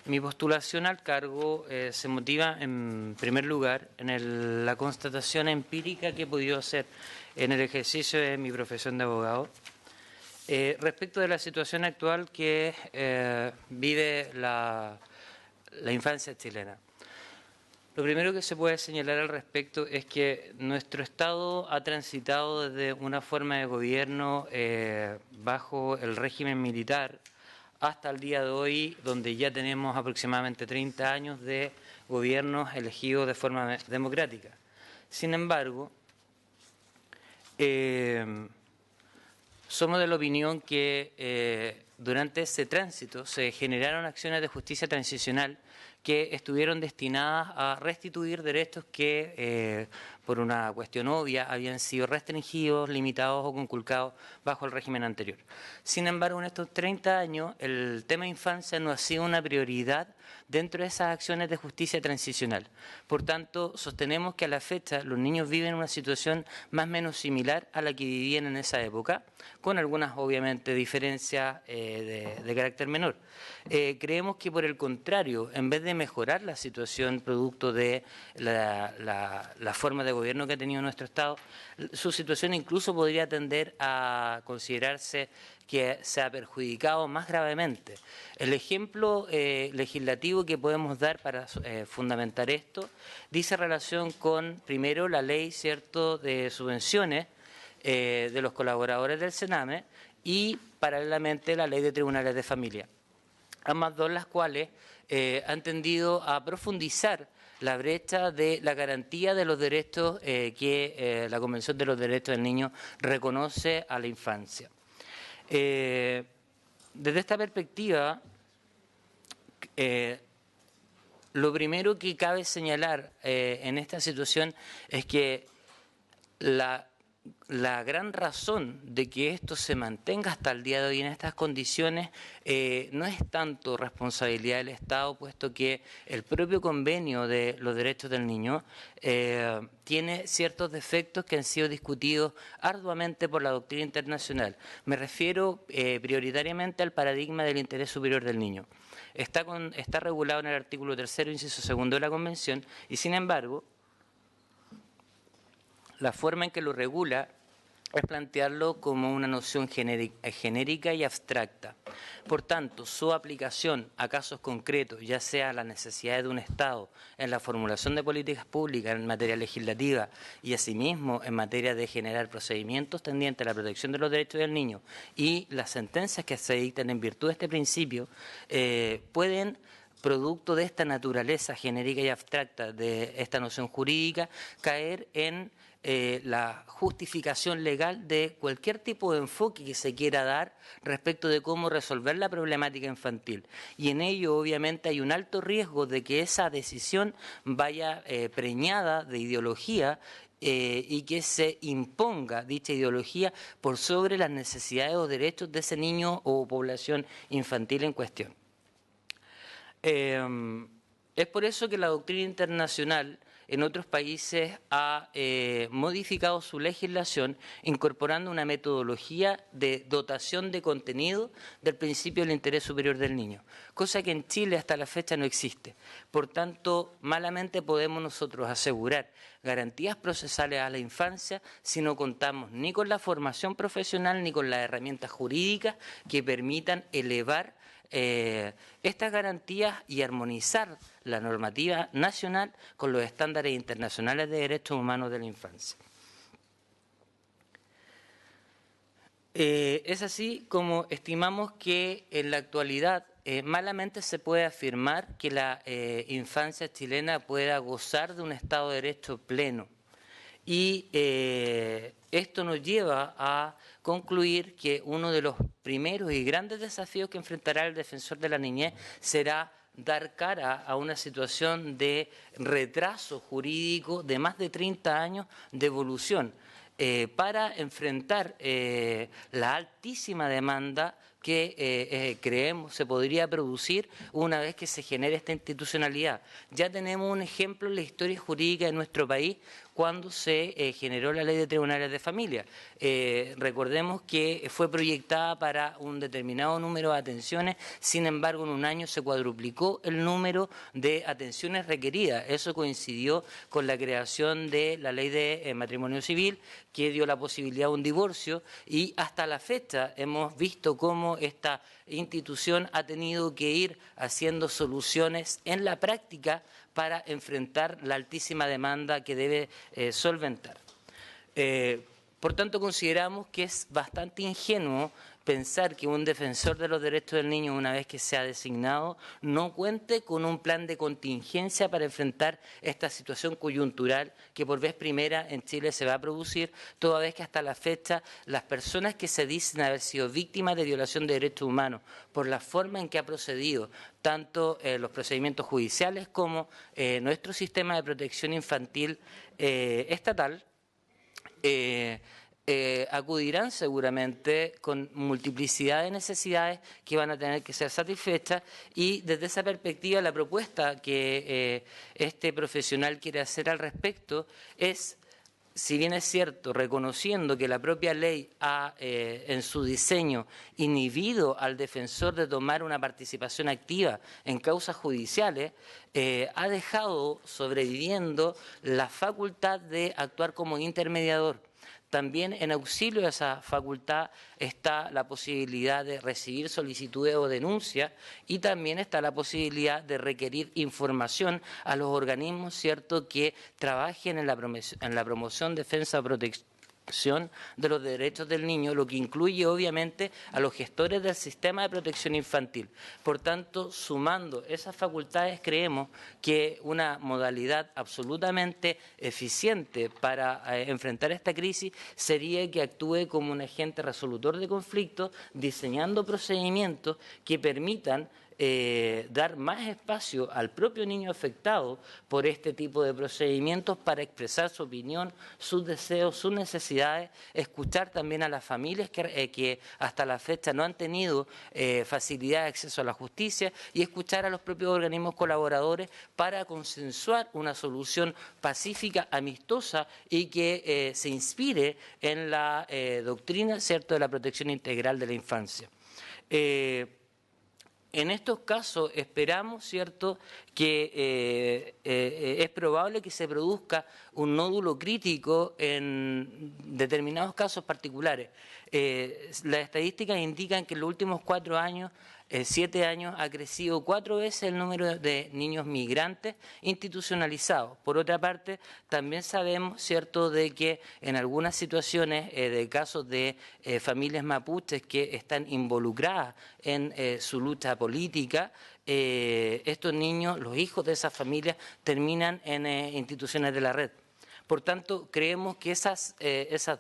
Mi postulación al cargo se motiva, en primer lugar, en la constatación empírica que he podido hacer en el ejercicio de mi profesión de abogado respecto de la situación actual que vive la infancia chilena. Lo primero que se puede señalar al respecto es que nuestro Estado ha transitado desde una forma de gobierno bajo el régimen militar hasta el día de hoy, donde ya tenemos aproximadamente 30 años de gobiernos elegidos de forma democrática. Sin embargo, somos de la opinión que durante ese tránsito se generaron acciones de justicia transicional que estuvieron destinadas a restituir derechos que, por una cuestión obvia, habían sido restringidos, limitados o conculcados bajo el régimen anterior. Sin embargo, en estos 30 años, el tema infancia no ha sido una prioridad dentro de esas acciones de justicia transicional. Por tanto, sostenemos que a la fecha los niños viven una situación más o menos similar a la que vivían en esa época, con algunas, obviamente, diferencias de carácter menor. Creemos que, por el contrario, en vez de mejorar la situación producto de la forma de gobierno que ha tenido nuestro Estado, su situación incluso podría tender a considerarse que se ha perjudicado más gravemente. El ejemplo legislativo que podemos dar para fundamentar esto dice relación con, primero, la ley, ¿cierto?, de subvenciones de los colaboradores del Sename y, paralelamente, la ley de tribunales de familia. Ambas dos las cuales han tendido a profundizar la brecha de la garantía de los derechos que la Convención de los Derechos del Niño reconoce a la infancia. Desde esta perspectiva, lo primero que cabe señalar en esta situación es que la gran razón de que esto se mantenga hasta el día de hoy en estas condiciones no es tanto responsabilidad del Estado, puesto que el propio convenio de los derechos del niño tiene ciertos defectos que han sido discutidos arduamente por la doctrina internacional. Me refiero prioritariamente al paradigma del interés superior del niño. Está regulado en el artículo 3º, inciso 2 de la Convención, y sin embargo, la forma en que lo regula es plantearlo como una noción genérica y abstracta. Por tanto, su aplicación a casos concretos, ya sea la necesidad de un Estado en la formulación de políticas públicas en materia legislativa y asimismo en materia de generar procedimientos tendientes a la protección de los derechos del niño y las sentencias que se dictan en virtud de este principio, pueden, producto de esta naturaleza genérica y abstracta de esta noción jurídica, caer en la justificación legal de cualquier tipo de enfoque que se quiera dar respecto de cómo resolver la problemática infantil. Y en ello, obviamente, hay un alto riesgo de que esa decisión vaya preñada de ideología y que se imponga dicha ideología por sobre las necesidades o derechos de ese niño o población infantil en cuestión. Es por eso que la doctrina internacional en otros países ha modificado su legislación incorporando una metodología de dotación de contenido del principio del interés superior del niño, cosa que en Chile hasta la fecha no existe. Por tanto, malamente podemos nosotros asegurar garantías procesales a la infancia si no contamos ni con la formación profesional ni con las herramientas jurídicas que permitan elevar estas garantías y armonizar la normativa nacional con los estándares internacionales de derechos humanos de la infancia. Es así como estimamos que en la actualidad malamente se puede afirmar que la infancia chilena pueda gozar de un Estado de Derecho pleno. Y esto nos lleva a concluir que uno de los primeros y grandes desafíos que enfrentará el defensor de la niñez será dar cara a una situación de retraso jurídico de más de 30 años de evolución para enfrentar la altísima demanda que creemos se podría producir una vez que se genere esta institucionalidad. Ya tenemos un ejemplo en la historia jurídica de nuestro país cuando se generó la Ley de Tribunales de Familia. Recordemos que fue proyectada para un determinado número de atenciones, sin embargo en un año se cuadruplicó el número de atenciones requeridas. Eso coincidió con la creación de la Ley de Matrimonio Civil, que dio la posibilidad de un divorcio, y hasta la fecha hemos visto cómo esta institución ha tenido que ir haciendo soluciones en la práctica para enfrentar la altísima demanda que debe solventar. Por tanto, consideramos que es bastante ingenuo pensar que un defensor de los derechos del niño, una vez que sea designado, no cuente con un plan de contingencia para enfrentar esta situación coyuntural que por vez primera en Chile se va a producir, toda vez que hasta la fecha las personas que se dicen haber sido víctimas de violación de derechos humanos por la forma en que ha procedido tanto los procedimientos judiciales como nuestro sistema de protección infantil estatal, acudirán seguramente con multiplicidad de necesidades que van a tener que ser satisfechas, y desde esa perspectiva la propuesta que este profesional quiere hacer al respecto es, si bien es cierto, reconociendo que la propia ley ha en su diseño inhibido al defensor de tomar una participación activa en causas judiciales, ha dejado sobreviviendo la facultad de actuar como intermediador. También en auxilio de esa facultad está la posibilidad de recibir solicitudes o denuncias, y también está la posibilidad de requerir información a los organismos, ¿cierto?, que trabajen en la promoción, defensa o protección de los derechos del niño, lo que incluye obviamente a los gestores del sistema de protección infantil. Por tanto, sumando esas facultades, creemos que una modalidad absolutamente eficiente para enfrentar esta crisis sería que actúe como un agente resolutor de conflictos, diseñando procedimientos que permitan dar más espacio al propio niño afectado por este tipo de procedimientos para expresar su opinión, sus deseos, sus necesidades, escuchar también a las familias que hasta la fecha no han tenido facilidad de acceso a la justicia, y escuchar a los propios organismos colaboradores para consensuar una solución pacífica, amistosa, y que se inspire en la doctrina, ¿cierto?, de la protección integral de la infancia. En estos casos esperamos, ¿cierto?, que es probable que se produzca un nódulo crítico en determinados casos particulares. Las estadísticas indican que en los últimos 4 años, 7 años, ha crecido 4 veces el número de niños migrantes institucionalizados. Por otra parte, también sabemos, ¿cierto?, de que en algunas situaciones de casos de familias mapuches que están involucradas en su lucha política, estos niños, los hijos de esas familias, terminan en instituciones de la red. Por tanto, creemos que esas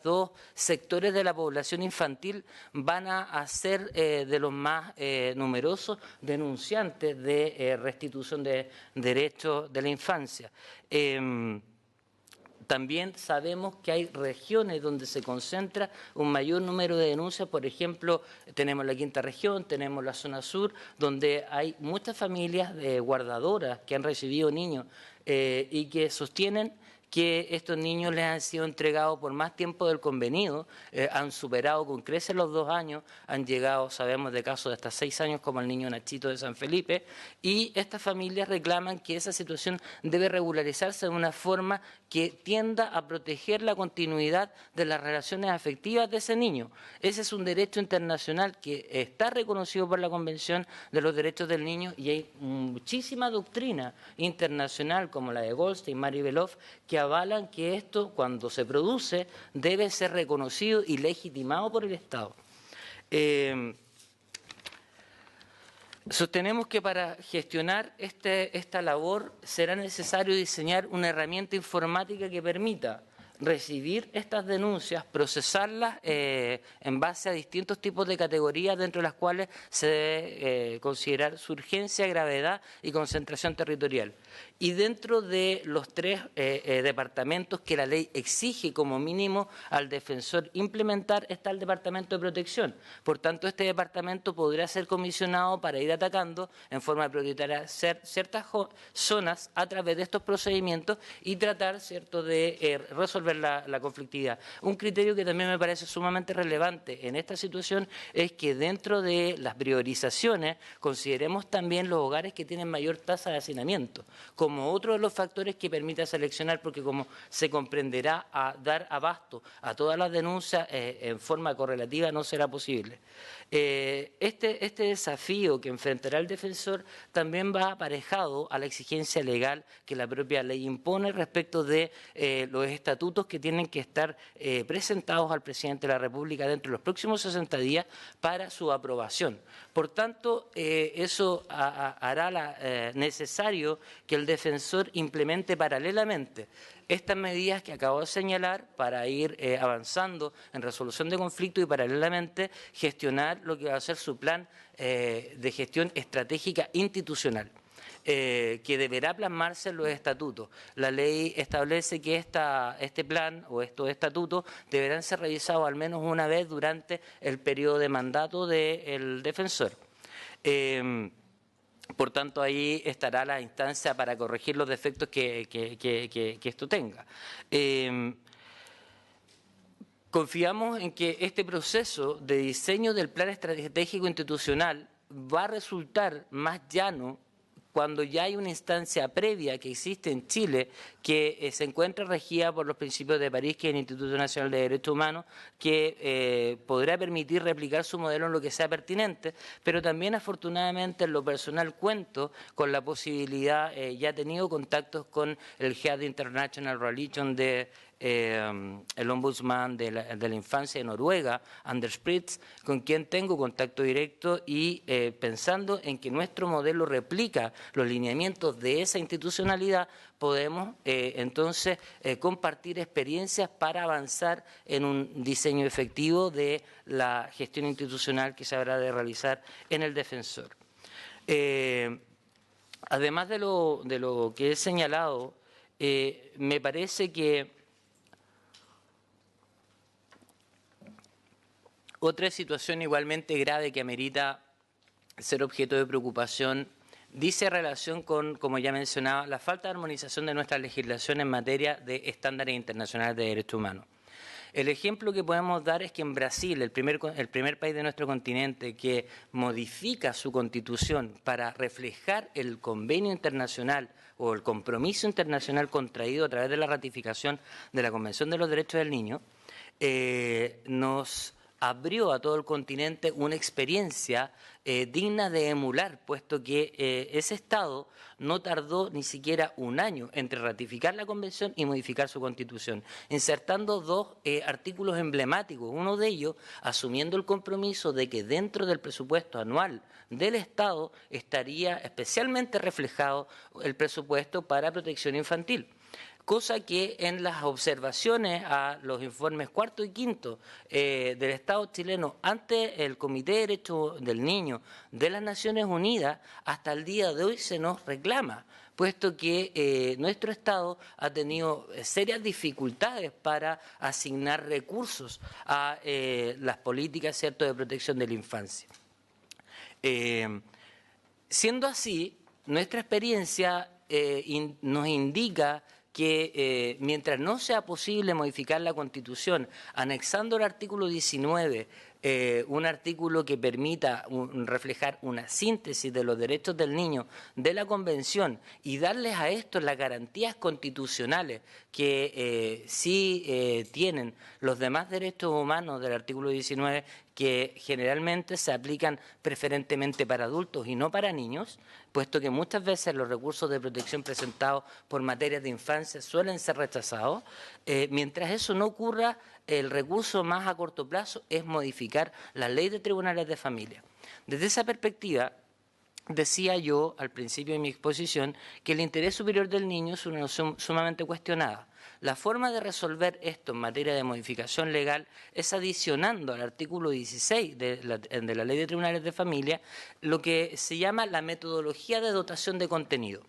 dos sectores de la población infantil van a ser de los más numerosos denunciantes de restitución de derechos de la infancia. También sabemos que hay regiones donde se concentra un mayor número de denuncias. Por ejemplo, tenemos la Quinta Región, tenemos la zona sur, donde hay muchas familias guardadoras que han recibido niños y que sostienen que estos niños les han sido entregados por más tiempo del convenido, han superado con creces los 2 años, han llegado, sabemos de casos de hasta 6 años, como el niño Nachito de San Felipe, y estas familias reclaman que esa situación debe regularizarse de una forma que tienda a proteger la continuidad de las relaciones afectivas de ese niño. Ese es un derecho internacional que está reconocido por la Convención de los Derechos del Niño, y hay muchísima doctrina internacional, como la de Goldstein, Mary Beloff, que avalan que esto, cuando se produce, debe ser reconocido y legitimado por el Estado. Sostenemos que para gestionar esta labor será necesario diseñar una herramienta informática que permita recibir estas denuncias, procesarlas en base a distintos tipos de categorías dentro de las cuales se debe considerar su urgencia, gravedad y concentración territorial. Y dentro de los tres departamentos que la ley exige como mínimo al defensor implementar está el Departamento de Protección. Por tanto, este departamento podrá ser comisionado para ir atacando en forma prioritaria ciertas zonas a través de estos procedimientos y tratar, ¿cierto?, de resolver la conflictividad. Un criterio que también me parece sumamente relevante en esta situación es que dentro de las priorizaciones consideremos también los hogares que tienen mayor tasa de hacinamiento, como otro de los factores que permita seleccionar, porque como se comprenderá, a dar abasto a todas las denuncias en forma correlativa no será posible. Este desafío que enfrentará el defensor también va aparejado a la exigencia legal que la propia ley impone respecto de los estatutos que tienen que estar presentados al presidente de la República dentro de los próximos 60 días para su aprobación. Por tanto, eso hará necesario que el defensor implemente paralelamente estas medidas que acabo de señalar para ir avanzando en resolución de conflictos y paralelamente gestionar lo que va a ser su plan de gestión estratégica institucional. Que deberá plasmarse en los estatutos. La ley establece que este plan o estos estatutos deberán ser revisados al menos una vez durante el periodo de mandato del defensor. Por tanto, ahí estará la instancia para corregir los defectos que esto tenga. Confiamos en que este proceso de diseño del plan estratégico institucional va a resultar más llano cuando ya hay una instancia previa que existe en Chile que se encuentra regida por los principios de París, que es el Instituto Nacional de Derechos Humanos, que podrá permitir replicar su modelo en lo que sea pertinente, pero también afortunadamente en lo personal cuento con la posibilidad, ya he tenido contactos con el Head International Religion de el ombudsman de la infancia de Noruega, Anders Pritz, con quien tengo contacto directo y pensando en que nuestro modelo replica los lineamientos de esa institucionalidad, podemos entonces compartir experiencias para avanzar en un diseño efectivo de la gestión institucional que se habrá de realizar en el defensor. Además de lo que he señalado, me parece que otra situación igualmente grave que amerita ser objeto de preocupación dice relación con, como ya mencionaba, la falta de armonización de nuestra legislación en materia de estándares internacionales de derechos humanos. El ejemplo que podemos dar es que en Brasil, el primer país de nuestro continente que modifica su constitución para reflejar el convenio internacional o el compromiso internacional contraído a través de la ratificación de la Convención de los Derechos del Niño, nos abrió a todo el continente una experiencia digna de emular, puesto que ese Estado no tardó ni siquiera un año entre ratificar la Convención y modificar su Constitución, insertando dos artículos emblemáticos, uno de ellos asumiendo el compromiso de que dentro del presupuesto anual del Estado estaría especialmente reflejado el presupuesto para protección infantil. Cosa que en las observaciones a los informes cuarto y quinto del Estado chileno ante el Comité de Derechos del Niño de las Naciones Unidas, hasta el día de hoy se nos reclama, puesto que nuestro Estado ha tenido serias dificultades para asignar recursos a las políticas, ¿cierto?, de protección de la infancia. Siendo así, nuestra experiencia nos indica que mientras no sea posible modificar la Constitución, anexando el artículo 19, un artículo que permita reflejar una síntesis de los derechos del niño de la Convención y darles a estos las garantías constitucionales que sí tienen los demás derechos humanos del artículo 19, que generalmente se aplican preferentemente para adultos y no para niños, puesto que muchas veces los recursos de protección presentados por materias de infancia suelen ser rechazados. Mientras eso no ocurra, el recurso más a corto plazo es modificar la ley de tribunales de familia. Desde esa perspectiva, decía yo al principio de mi exposición que el interés superior del niño es una noción sumamente cuestionada. La forma de resolver esto en materia de modificación legal es adicionando al artículo 16 de la Ley de Tribunales de Familia lo que se llama la metodología de dotación de contenido.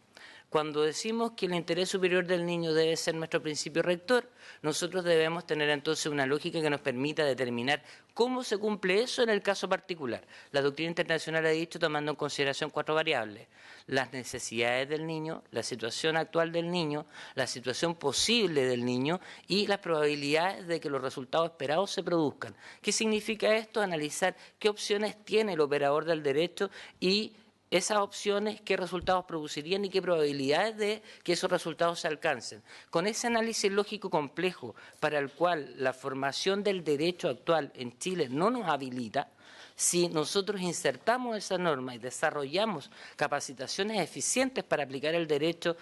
Cuando decimos que el interés superior del niño debe ser nuestro principio rector, nosotros debemos tener entonces una lógica que nos permita determinar cómo se cumple eso en el caso particular. La doctrina internacional ha dicho, tomando en consideración 4 variables: las necesidades del niño, la situación actual del niño, la situación posible del niño y las probabilidades de que los resultados esperados se produzcan. ¿Qué significa esto? Analizar qué opciones tiene el operador del derecho y esas opciones, qué resultados producirían y qué probabilidades de que esos resultados se alcancen. Con ese análisis lógico complejo para el cual la formación del derecho actual en Chile no nos habilita, si nosotros insertamos esa norma y desarrollamos capacitaciones eficientes para aplicar el derecho,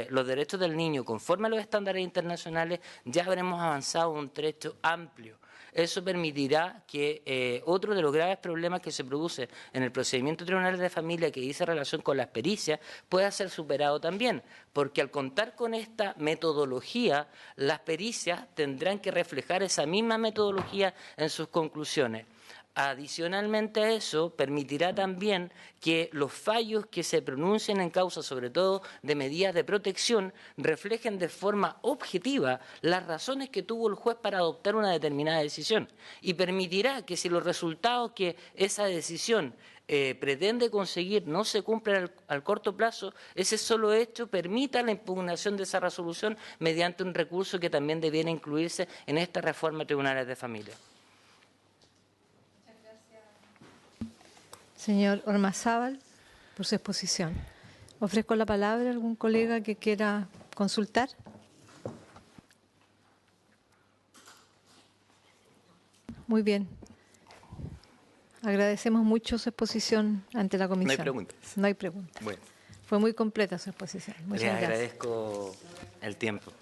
los derechos del niño conforme a los estándares internacionales, ya habremos avanzado un trecho amplio. Eso permitirá que otro de los graves problemas que se produce en el procedimiento de tribunales de familia que dice relación con las pericias pueda ser superado también, porque al contar con esta metodología, las pericias tendrán que reflejar esa misma metodología en sus conclusiones. Adicionalmente a eso, permitirá también que los fallos que se pronuncien en causa, sobre todo de medidas de protección, reflejen de forma objetiva las razones que tuvo el juez para adoptar una determinada decisión. Y permitirá que si los resultados que esa decisión pretende conseguir no se cumplen al corto plazo, ese solo hecho permita la impugnación de esa resolución mediante un recurso que también debiera incluirse en esta reforma de tribunales de familia. Señor Ormazábal, por su exposición. Ofrezco la palabra a algún colega que quiera consultar. Muy bien. Agradecemos mucho su exposición ante la comisión. No hay preguntas. No hay preguntas. Bueno. Fue muy completa su exposición. Muchas gracias. Les agradezco el tiempo.